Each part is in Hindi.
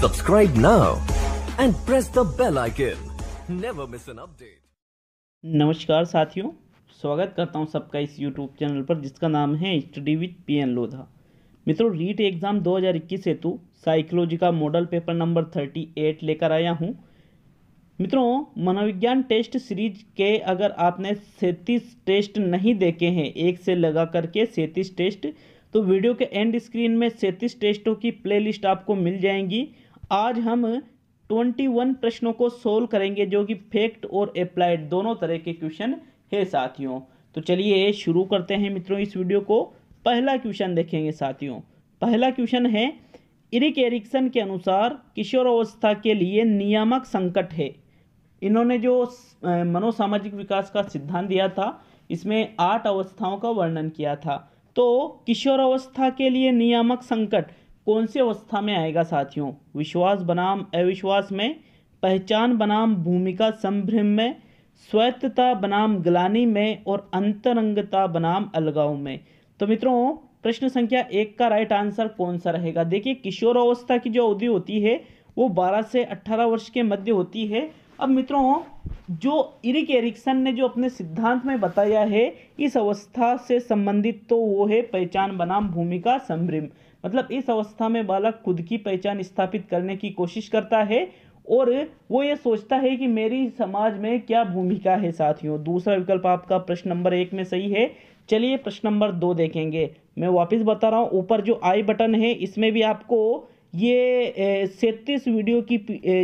Subscribe now and press the bell icon. Never miss an update. नमस्कार साथियों, स्वागत करता हूं सबका इस YouTube चैनल पर जिसका नाम है स्टडी विद पीएन लोधा। मित्रों, रीट एग्ज़ाम 2021 हेतु साइकोलॉजी का मॉडल पेपर नंबर 38 लेकर आया हूं। मित्रों, मनोविज्ञान टेस्ट सीरीज के अगर आपने 37 टेस्ट नहीं देखे हैं, एक से लगा करके 37 टेस्ट, तो वीडियो के एंड स्क्रीन में 37 टेस्टों की प्लेलिस्ट आपको मिल जाएंगी। आज हम 21 प्रश्नों को सोल्व करेंगे जो कि फैक्ट और अप्लाइड दोनों तरह के क्वेश्चन है साथियों। तो चलिए शुरू करते हैं मित्रों इस वीडियो को। पहला क्वेश्चन देखेंगे साथियों। पहला क्वेश्चन है, इरिक एरिक्सन के अनुसार किशोरावस्था के लिए नियामक संकट है। इन्होंने जो मनोसामाजिक विकास का सिद्धांत दिया था, इसमें 8 अवस्थाओं का वर्णन किया था। तो किशोरावस्था के लिए नियामक संकट कौन सी अवस्था में आएगा साथियों? विश्वास बनाम अविश्वास में, पहचान बनाम भूमिका संभ्रम में, स्वायत्तता बनाम ग्लानि में और अंतरंगता बनाम अलगाव में। तो मित्रों, प्रश्न संख्या 1 का राइट आंसर कौन सा रहेगा? देखिए, किशोरावस्था की जो अवधि होती है वो 12 से 18 वर्ष के मध्य होती है। अब मित्रों, जो इरिक एरिक्सन ने जो अपने सिद्धांत में बताया है, इस अवस्था से संबंधित तो वो है पहचान बनाम भूमिका संभ्रम। मतलब इस अवस्था में बालक खुद की पहचान स्थापित करने की कोशिश करता है और वो ये सोचता है कि मेरी समाज में क्या भूमिका है साथियों। दूसरा विकल्प आपका प्रश्न नंबर 1 में सही है। चलिए प्रश्न नंबर 2 देखेंगे। मैं वापस बता रहा हूँ, ऊपर जो आई बटन है इसमें भी आपको ये 37 वीडियो की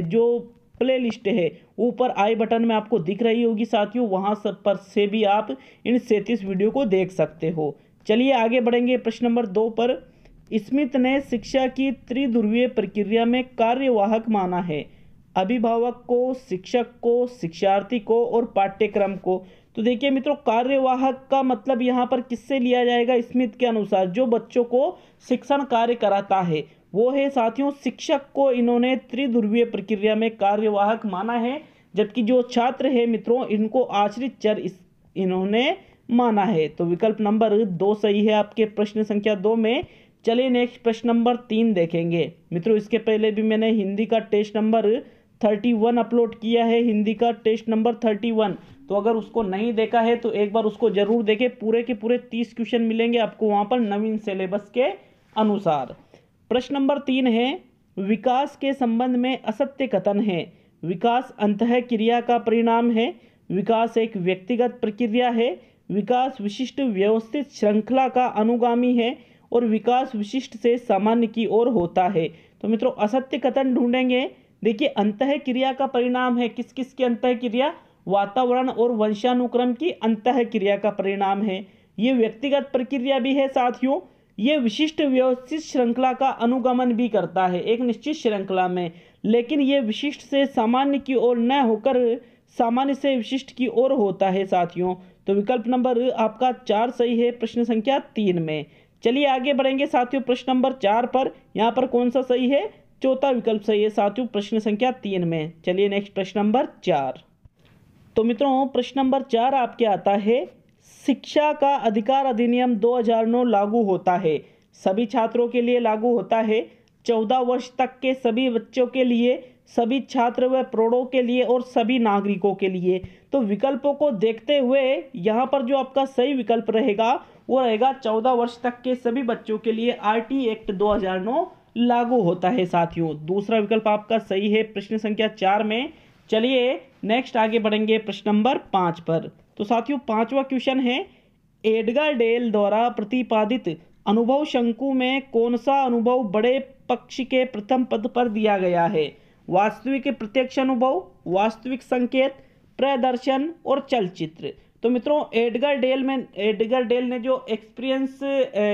जो प्ले लिस्ट है ऊपर आई बटन में आपको दिख रही होगी साथियों। वहां सब पर से भी आप इन 37 वीडियो को देख सकते हो। चलिए आगे बढ़ेंगे प्रश्न नंबर 2 पर। स्मिथ ने शिक्षा की त्रिध्रुवीय प्रक्रिया में कार्यवाहक माना है, अभिभावक को, शिक्षक को, शिक्षार्थी को और पाठ्यक्रम को। तो देखिए मित्रों, कार्यवाहक का मतलब यहाँ पर किससे लिया जाएगा? स्मिथ के अनुसार जो बच्चों को शिक्षण कार्य कराता है वो है साथियों शिक्षक को। इन्होंने त्रिध्रुवीय प्रक्रिया में कार्यवाहक माना है, जबकि जो छात्र है मित्रों इनको आश्रित चर इन्होंने माना है। तो विकल्प नंबर 2 सही है आपके प्रश्न संख्या 2 में। चलिए नेक्स्ट प्रश्न नंबर 3 देखेंगे। मित्रों, इसके पहले भी मैंने हिंदी का टेस्ट नंबर 31 अपलोड किया है, हिंदी का टेस्ट नंबर 31। तो अगर उसको नहीं देखा है तो एक बार उसको जरूर देखें। पूरे के पूरे 30 क्वेश्चन मिलेंगे आपको वहां पर नवीन सिलेबस के अनुसार। प्रश्न नंबर 3 है, विकास के संबंध में असत्य कथन है। विकास अंतः क्रिया का परिणाम है, विकास एक व्यक्तिगत प्रक्रिया है, विकास विशिष्ट व्यवस्थित श्रृंखला का अनुगामी है और विकास विशिष्ट से सामान्य की ओर होता है। तो मित्रों, असत्य कथन ढूंढेंगे। देखिए, अंतः क्रिया का परिणाम है, किस किस की अंतः क्रिया? वातावरण और वंशानुक्रम की अंतः क्रिया का परिणाम है। ये व्यक्तिगत प्रक्रिया भी है साथियों। ये विशिष्ट व्यवस्थित श्रृंखला का अनुगमन भी करता है एक निश्चित श्रृंखला में, लेकिन ये विशिष्ट से सामान्य की ओर न होकर सामान्य से विशिष्ट की ओर होता है साथियों। तो विकल्प नंबर आपका 4 सही है प्रश्न संख्या 3 में। चलिए आगे बढ़ेंगे साथियों प्रश्न नंबर 4 पर। यहाँ पर कौन सा सही है? चौथा विकल्प सही है साथियों प्रश्न संख्या 3 में। चलिए नेक्स्ट प्रश्न नंबर 4। तो मित्रों, प्रश्न नंबर 4 आपके आता है, शिक्षा का अधिकार अधिनियम 2009 लागू होता है, सभी छात्रों के लिए लागू होता है, 14 वर्ष तक के सभी बच्चों के लिए, सभी छात्र व प्रौढ़ों के लिए और सभी नागरिकों के लिए। तो विकल्पों को देखते हुए यहाँ पर जो आपका सही विकल्प रहेगा वो रहेगा 14 वर्ष तक के सभी बच्चों के लिए आरटी एक्ट 2009 लागू होता है साथियों। दूसरा विकल्प आपका सही है प्रश्न संख्या 4 में। चलिए नेक्स्ट आगे बढ़ेंगे प्रश्न नंबर 5 पर। तो साथियों, 5वां क्वेश्चन है, एडगर डेल द्वारा प्रतिपादित अनुभव शंकु में कौन सा अनुभव बड़े पक्ष के प्रथम पद पर दिया गया है? वास्तविक प्रत्यक्ष अनुभव, वास्तविक संकेत, प्रदर्शन और चलचित्र। तो मित्रों, एडगर डेल ने जो एक्सपीरियंस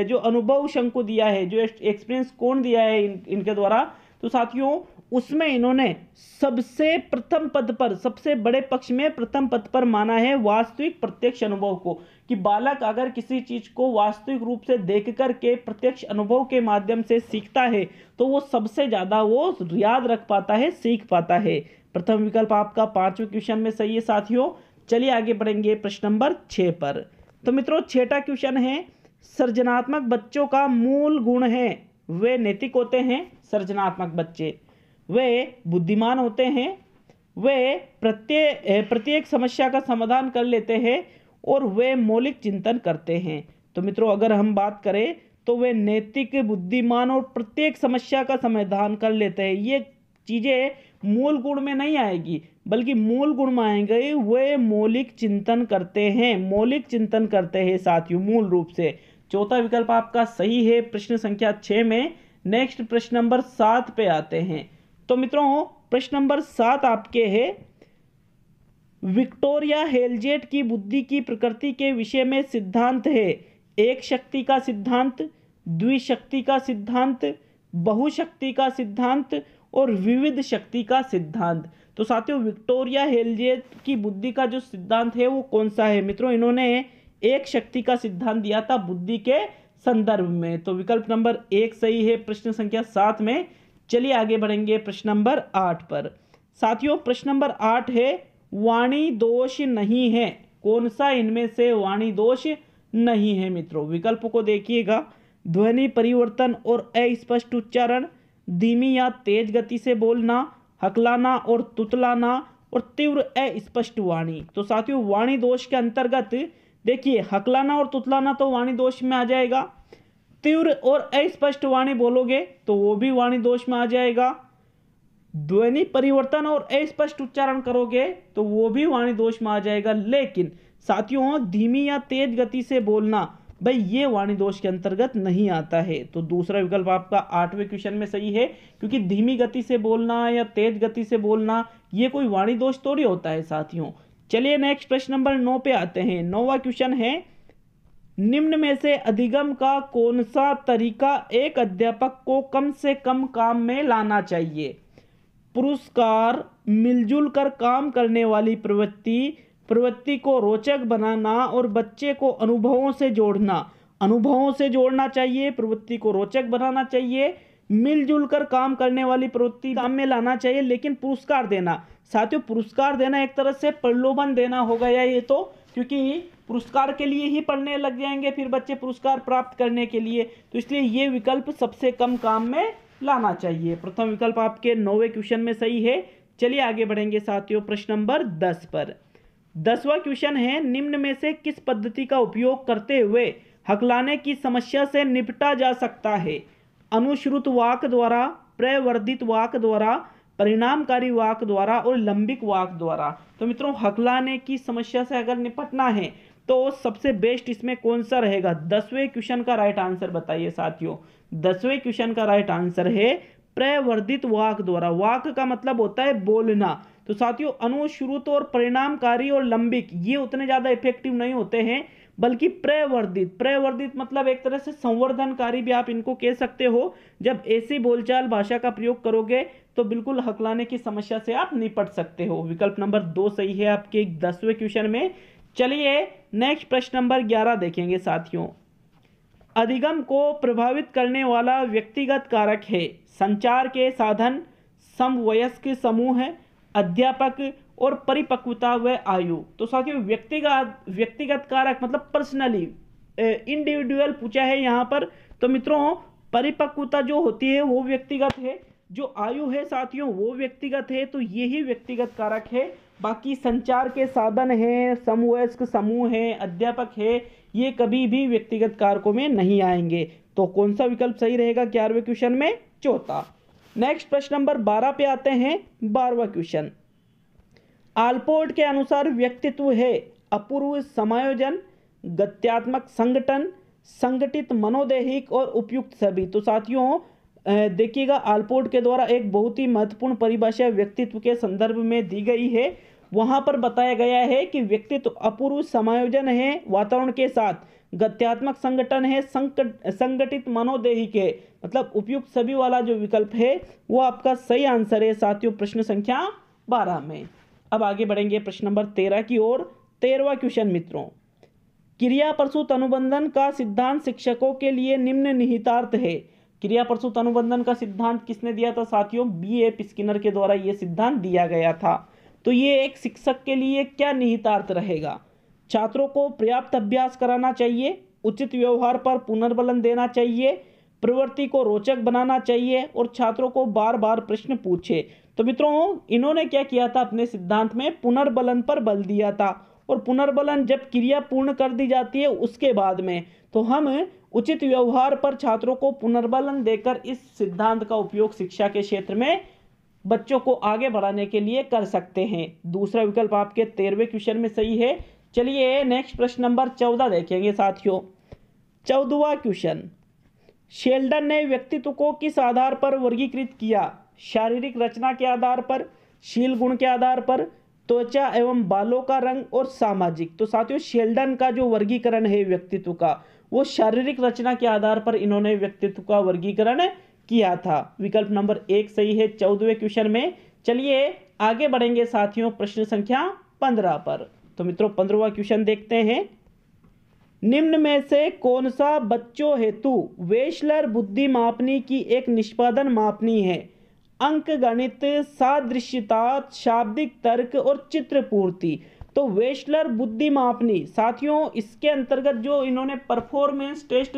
जो अनुभव शंकु दिया है, जो एक्सपीरियंस कौन दिया है इनके द्वारा, तो साथियों उसमें इन्होंने सबसे प्रथम पद पर, सबसे बड़े पक्ष में प्रथम पद पर माना है वास्तविक प्रत्यक्ष अनुभव को, कि बालक अगर किसी चीज को वास्तविक रूप से देख करके प्रत्यक्ष अनुभव के माध्यम से सीखता है तो वो सबसे ज्यादा वो याद रख पाता है, सीख पाता है। प्रथम विकल्प आपका 5वें क्वेश्चन में सही है साथियों। चलिए आगे बढ़ेंगे प्रश्न नंबर 6 पर। तो मित्रों, 6वां क्वेश्चन है, सृजनात्मक बच्चों का मूल गुण है वे नैतिक होते हैं। सृजनात्मक बच्चे, वे बुद्धिमान होते हैं, वे प्रत्येक समस्या का समाधान कर लेते हैं और वे मौलिक चिंतन करते हैं। तो मित्रों अगर हम बात करें तो वे नैतिक, बुद्धिमान और प्रत्येक समस्या का समाधान कर लेते हैं। ये चीजें मूल गुण में नहीं आएगी, बल्कि मूल गुण में आएंगे वे मौलिक चिंतन करते हैं, मौलिक चिंतन करते हैं साथियों मूल रूप से। चौथा विकल्प आपका सही है प्रश्न संख्या 6 में। नेक्स्ट प्रश्न नंबर 7 पे आते हैं। तो मित्रों प्रश्न नंबर 7 आपके है, विक्टोरिया हेलजेट की बुद्धि की प्रकृति के विषय में सिद्धांत है। एक शक्ति का सिद्धांत, द्विशक्ति का सिद्धांत, बहुशक्ति का सिद्धांत और विविध शक्ति का सिद्धांत। तो साथियों विक्टोरिया हेलजेट की बुद्धि का जो सिद्धांत है वो कौन सा है? मित्रों इन्होंने एक शक्ति का सिद्धांत दिया था बुद्धि के संदर्भ में। तो विकल्प नंबर 1 सही है प्रश्न संख्या 7 में। चलिए आगे बढ़ेंगे प्रश्न नंबर 8 पर। साथियों प्रश्न नंबर 8 है, वाणी दोष नहीं है। कौन सा इनमें से वाणी दोष नहीं है? मित्रों विकल्प को देखिएगा, ध्वनि परिवर्तन और अस्पष्ट उच्चारण, धीमी या तेज गति से बोलना, हकलाना और तुतलाना और तीव्र अस्पष्ट वाणी। तो साथियों वाणी दोष के अंतर्गत देखिए हकलाना और तुतलाना तो वाणी दोष में आ जाएगा, तीव्र और अस्पष्ट वाणी बोलोगे तो वो भी वाणी दोष में आ जाएगा, ध्वनि परिवर्तन और अस्पष्ट उच्चारण करोगे तो वो भी वाणी दोष में आ जाएगा। लेकिन साथियों धीमी या तेज गति से बोलना भाई ये वाणी दोष के अंतर्गत नहीं आता है। तो दूसरा विकल्प आपका 8वें क्वेश्चन में सही है, क्योंकि धीमी गति से बोलना या तेज गति से बोलना ये कोई वाणी दोष थोड़ी होता है साथियों। चलिए नेक्स्ट प्रश्न नंबर 9 पे आते हैं। 9वां क्वेश्चन है, निम्न में से अधिगम का कौन सा तरीका एक अध्यापक को कम से कम काम में लाना चाहिए? पुरस्कार, मिलजुल कर काम करने वाली प्रवृत्ति को रोचक बनाना और बच्चे को अनुभवों से जोड़ना चाहिए, प्रवृत्ति को रोचक बनाना चाहिए, मिलजुल कर काम करने वाली प्रवृत्ति काम में लाना चाहिए, लेकिन पुरस्कार देना। साथियों पुरस्कार देना एक तरह से प्रलोभन देना हो गया ये तो, क्योंकि पुरस्कार के लिए ही पढ़ने लग जाएंगे फिर बच्चे पुरस्कार प्राप्त करने के लिए। तो इसलिए ये विकल्प सबसे कम काम में लाना चाहिए। प्रथम विकल्प आपके 9वें क्वेश्चन में सही है। चलिए आगे बढ़ेंगे साथियों प्रश्न नंबर 10 पर। 10वां क्वेश्चन है, निम्न में से किस पद्धति का उपयोग करते हुए हकलाने की समस्या से निपटा जा सकता है? अनुश्रुत वाक द्वारा, प्रवर्धित वाक द्वारा, परिणामकारी वाक द्वारा और लंबिक वाक द्वारा। तो मित्रों हकलाने की समस्या से अगर निपटना है तो सबसे बेस्ट इसमें कौन सा रहेगा? 10वें क्वेश्चन का राइट आंसर बताइए साथियों। 10वें क्वेश्चन का राइट आंसर है प्रवर्धित वाक द्वारा। वाक का मतलब होता है बोलना। तो साथियों अनुश्रुत और परिणामकारी और लंबिक ये उतने ज्यादा इफेक्टिव नहीं होते हैं, बल्कि प्रवर्धित मतलब एक तरह से संवर्धनकारी भी आप इनको कह सकते हो। जब ऐसी बोलचाल भाषा का प्रयोग करोगे तो बिल्कुल हकलाने की समस्या से आप निपट सकते हो। विकल्प नंबर 2 सही है आपके 10वें क्वेश्चन में। चलिए नेक्स्ट प्रश्न नंबर 11 देखेंगे साथियों। अधिगम को प्रभावित करने वाला व्यक्तिगत कारक है। संचार के साधन, समवयस्क समूह, अध्यापक और परिपक्वता व आयु। तो साथियों व्यक्तिगत कारक मतलब पर्सनली इंडिविजुअल पूछा है यहाँ पर। तो मित्रों परिपक्वता जो होती है वो व्यक्तिगत है, जो आयु है साथियों वो व्यक्तिगत है। तो यही व्यक्तिगत कारक है। बाकी संचार के साधन है, समवयस्क समूह है, अध्यापक है, ये कभी भी व्यक्तिगत कारकों में नहीं आएंगे। तो कौन सा विकल्प सही रहेगा 11वें क्वेश्चन में? चौथा। नेक्स्ट प्रश्न नंबर 12 पे आते हैं। 12वां क्वेश्चन, आलपोर्ट के अनुसार व्यक्तित्व है अपूर्व समायोजन, गत्यात्मक संगठन, संगठित मनोदैहिक और उपयुक्त सभी। तो साथियों देखिएगा आलपोर्ट के द्वारा एक बहुत ही महत्वपूर्ण परिभाषा व्यक्तित्व के संदर्भ में दी गई है। वहां पर बताया गया है कि व्यक्तित्व अपूर्व समायोजन है वातावरण के साथ, गत्यात्मक संगठन है, संगठित मनोदैहिक है, मतलब उपयुक्त सभी वाला जो विकल्प है वो आपका सही आंसर है साथियों प्रश्न संख्या 12 में। अब आगे बढ़ेंगे प्रश्न नंबर 13 की ओर। 13वां क्वेश्चन मित्रों, क्रिया प्रसूत अनुबंधन का सिद्धांत शिक्षकों के लिए निम्न निहितार्थ है। क्रिया प्रसूत अनुबंधन का सिद्धांत किसने दिया था साथियों? B.F. स्किनर के द्वारा यह सिद्धांत दिया गया था। तो ये एक शिक्षक के लिए क्या निहितार्थ रहेगा? छात्रों को पर्याप्त अभ्यास कराना चाहिए, उचित व्यवहार पर पुनर्बलन देना चाहिए, प्रवृत्ति को रोचक बनाना चाहिए और छात्रों को बार बार प्रश्न पूछे। तो मित्रों इन्होंने क्या किया था, अपने सिद्धांत में पुनर्बलन पर बल दिया था। और पुनर्बलन जब क्रिया पूर्ण कर दी जाती है उसके बाद में, तो हम उचित व्यवहार पर छात्रों को पुनर्बलन देकर इस सिद्धांत का उपयोग शिक्षा के क्षेत्र में बच्चों को आगे बढ़ाने के लिए कर सकते हैं। दूसरा विकल्प आपके 13वें क्वेश्चन में सही है। चलिए नेक्स्ट प्रश्न नंबर 14 देखेंगे साथियों। 14वां क्वेश्चन, शेल्डन ने व्यक्तित्व को किस आधार पर वर्गीकृत किया? शारीरिक रचना के आधार पर, शील गुण के आधार पर, त्वचा एवं बालों का रंग और सामाजिक। तो साथियों शेल्डन का जो वर्गीकरण है व्यक्तित्व का, वो शारीरिक रचना के आधार पर इन्होंने व्यक्तित्व का वर्गीकरण किया था। विकल्प नंबर 1 सही है 14वें क्वेश्चन में। चलिए आगे बढ़ेंगे साथियों प्रश्न संख्या 15 पर। तो मित्रों 15वां क्वेश्चन देखते हैं। निम्न में से कौन सा बच्चों हेतु वेशलर बुद्धि मापनी की एक निष्पादन मापनी है? अंक गणित, सादृश्यता, शाब्दिक तर्क और चित्र पूर्ति। तो वेशलर बुद्धि मापनी साथियों, इसके अंतर्गत जो इन्होंने परफॉर्मेंस टेस्ट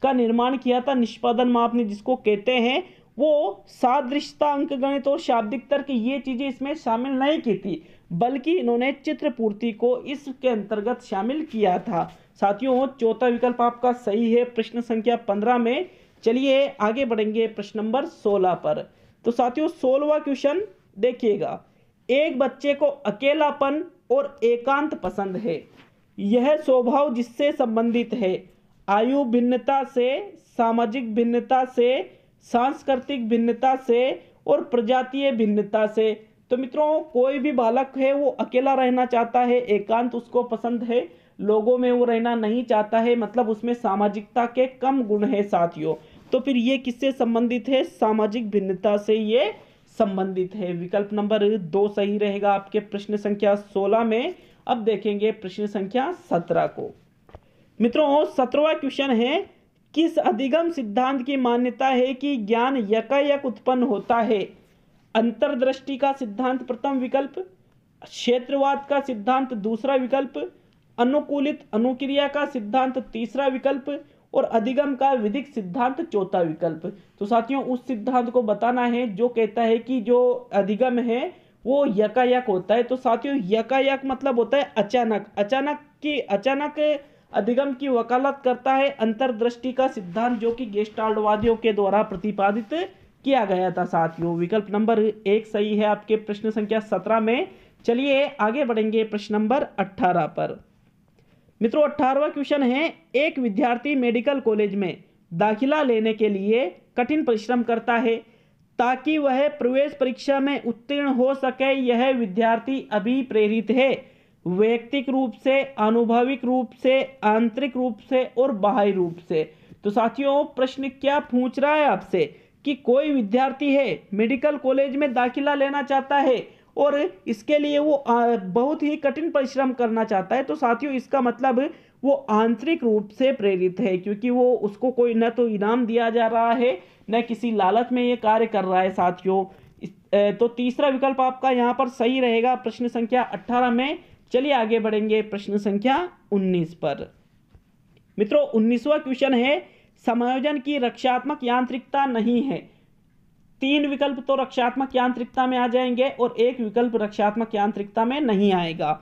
का निर्माण किया था, निष्पादन मापनी जिसको कहते हैं, वो सादृश्यता, अंक गणित और शाब्दिक तर्क ये चीजें इसमें शामिल नहीं की थी, बल्कि इन्होंने चित्र पूर्ति को इसके अंतर्गत शामिल किया था। साथियों चौथा विकल्प आपका सही है प्रश्न संख्या 15 में। चलिए आगे बढ़ेंगे प्रश्न नंबर 16 पर। तो साथियों 16वां क्वेश्चन देखिएगा। एक बच्चे को अकेलापन और एकांत पसंद है। यह स्वभाव जिससे संबंधित है? आयु भिन्नता से, सामाजिक भिन्नता से, सांस्कृतिक भिन्नता से और प्रजातीय भिन्नता से। तो मित्रों कोई भी बालक है वो अकेला रहना चाहता है, एकांत उसको पसंद है, लोगों में वो रहना नहीं चाहता है, मतलब उसमें सामाजिकता के कम गुण है साथियों। तो फिर ये किससे संबंधित है? सामाजिक भिन्नता से ये संबंधित है। विकल्प नंबर 2 सही रहेगा आपके प्रश्न संख्या 16 में। अब देखेंगे प्रश्न संख्या 17 को। मित्रों 17वां क्वेश्चन है, किस अधिगम सिद्धांत की मान्यता है कि ज्ञान यकायक उत्पन्न होता है? अंतर्दृष्टि का सिद्धांत प्रथम विकल्प, क्षेत्रवाद का सिद्धांत दूसरा विकल्प, अनुकूलित अनुक्रिया का सिद्धांत तीसरा विकल्प और अधिगम का विधिक सिद्धांत चौथा विकल्प। तो साथियों उस सिद्धांत को बताना है जो कहता है कि जो अधिगम है वो यकायक होता है। तो साथियों यकायक मतलब होता है अचानक, अचानक अधिगम की वकालत करता है अंतर्दृष्टि का सिद्धांत, जो कि गेस्टाल्टवादियों के द्वारा प्रतिपादित किया गया था साथियों। विकल्प नंबर 1 सही है आपके प्रश्न संख्या 17 में। चलिए आगे बढ़ेंगे प्रश्न नंबर 18 पर। मित्रों 18वां क्वेश्चन है, एक विद्यार्थी मेडिकल कॉलेज में दाखिला लेने के लिए कठिन परिश्रम करता है ताकि वह प्रवेश परीक्षा में उत्तीर्ण हो सके। यह विद्यार्थी अभिप्रेरित है, वैयक्तिक रूप से, आनुभविक रूप से, आंतरिक रूप से और बाह्य रूप से। तो साथियों प्रश्न क्या पूछ रहा है आपसे कि कोई विद्यार्थी है मेडिकल कॉलेज में दाखिला लेना चाहता है और इसके लिए वो बहुत ही कठिन परिश्रम करना चाहता है। तो साथियों इसका मतलब वो आंतरिक रूप से प्रेरित है, क्योंकि वो उसको कोई न तो इनाम दिया जा रहा है न किसी लालच में ये कार्य कर रहा है साथियों। तो तीसरा विकल्प आपका यहाँ पर सही रहेगा प्रश्न संख्या 18 में। चलिए आगे बढ़ेंगे प्रश्न संख्या 19 पर। मित्रों 19वां क्वेश्चन है, समायोजन की रक्षात्मक यांत्रिकता नहीं है। 3 विकल्प तो रक्षात्मक यांत्रिकता में आ जाएंगे और 1 विकल्प रक्षात्मक यांत्रिकता में नहीं आएगा।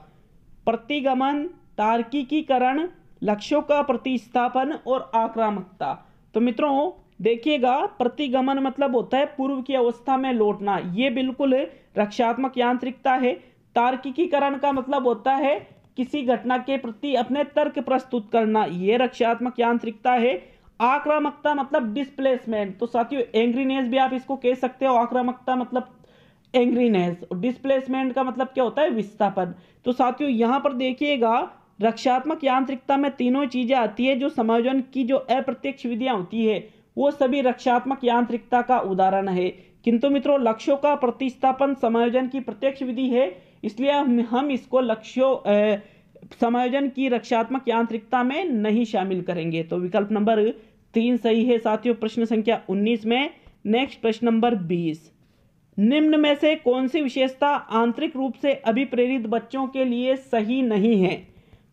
प्रतिगमन, तार्किकीकरण, लक्ष्यों का प्रतिस्थापन और आक्रामकता। तो मित्रों देखिएगा, प्रतिगमन मतलब होता है पूर्व की अवस्था में लौटना, ये बिल्कुल रक्षात्मक यांत्रिकता है। तार्किकीकरण का मतलब होता है किसी घटना के प्रति अपने तर्क प्रस्तुत करना, ये रक्षात्मक यांत्रिकता है। आक्रामकता मतलब डिस्प्लेसमेंट। तो साथियों एंग्रीनेस भी आप इसको कह सकते हो, आक्रामकता मतलब एंग्रीनेस, और डिस्प्लेसमेंट का मतलब क्या होता है? विस्थापन। तो साथियों यहां पर देखिएगा रक्षात्मक यांत्रिकता में तीनों चीजें आती है। जो समायोजन की जो अप्रत्यक्ष विधियां होती है वो सभी रक्षात्मक यांत्रिकता का उदाहरण है, किंतु मित्रों लक्ष्यों का प्रतिस्थापन समायोजन की प्रत्यक्ष विधि है, इसलिए हम इसको लक्ष्यों समायोजन की रक्षात्मक यांत्रिकता में नहीं शामिल करेंगे। तो विकल्प नंबर 3 सही है साथियों प्रश्न संख्या 19 में। नेक्स्ट प्रश्न नंबर 20, निम्न में से कौन सी विशेषता आंतरिक रूप से अभिप्रेरित बच्चों के लिए सही नहीं है?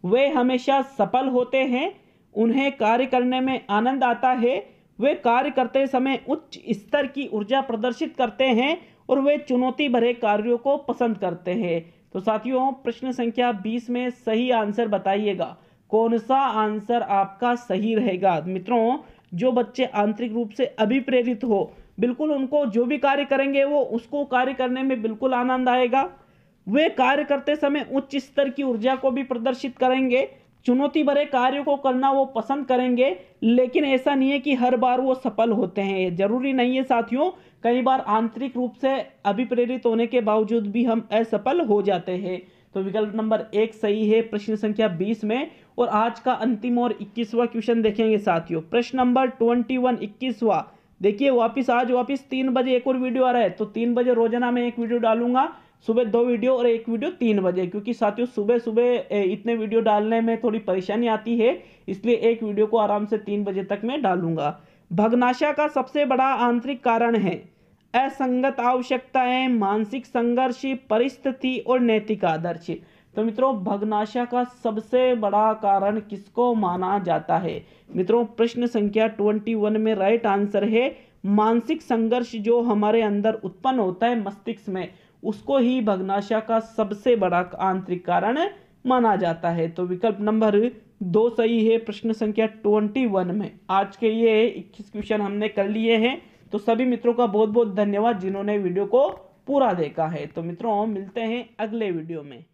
वे हमेशा सफल होते हैं, उन्हें कार्य करने में आनंद आता है, वे कार्य करते समय उच्च स्तर की ऊर्जा प्रदर्शित करते हैं और वे चुनौती भरे कार्यों को पसंद करते हैं। तो साथियों, प्रश्न संख्या 20 में सही आंसर बताइएगा। कौन सा आंसर आपका सही रहेगा? मित्रों, जो बच्चे आंतरिक रूप से अभिप्रेरित हो, बिल्कुल उनको जो भी कार्य करेंगे वो उसको कार्य करने में बिल्कुल आनंद आएगा। वे कार्य करते समय उच्च स्तर की ऊर्जा को भी प्रदर्शित करेंगे, चुनौती भरे कार्यों को करना वो पसंद करेंगे, लेकिन ऐसा नहीं है कि हर बार वो सफल होते हैं, जरूरी नहीं है साथियों। कई बार आंतरिक रूप से अभिप्रेरित होने के बावजूद भी हम असफल हो जाते हैं। तो विकल्प नंबर 1 सही है प्रश्न संख्या 20 में। और आज का अंतिम और 21वां क्वेश्चन देखेंगे साथियों। प्रश्न नंबर 21 21वां देखिए, वापिस 3 बजे एक और वीडियो आ रहा है। तो 3 बजे रोजाना मैं एक वीडियो डालूंगा, सुबह 2 वीडियो और एक वीडियो 3 बजे, क्योंकि साथियों सुबह सुबह इतने वीडियो डालने में थोड़ी परेशानी आती है, इसलिए एक वीडियो को आराम से 3 बजे तक मैं डालूंगा। भग्नाशय का सबसे बड़ा आंतरिक कारण है असंगत आवश्यकताएं, मानसिक संघर्ष, परिस्थिति और नैतिक आदर्श। तो मित्रों, भग्नाशय का सबसे बड़ा कारण किसको माना जाता है? मित्रों, प्रश्न संख्या 21 में राइट आंसर है मानसिक संघर्ष। जो हमारे अंदर उत्पन्न होता है मस्तिष्क में, उसको ही भग्नाशय का सबसे बड़ा आंतरिक कारण माना जाता है। तो विकल्प नंबर 2 सही है प्रश्न संख्या 21 में। आज के ये 21 क्वेश्चन हमने कर लिए हैं। तो सभी मित्रों का बहुत बहुत धन्यवाद जिन्होंने वीडियो को पूरा देखा है। तो मित्रों, मिलते हैं अगले वीडियो में।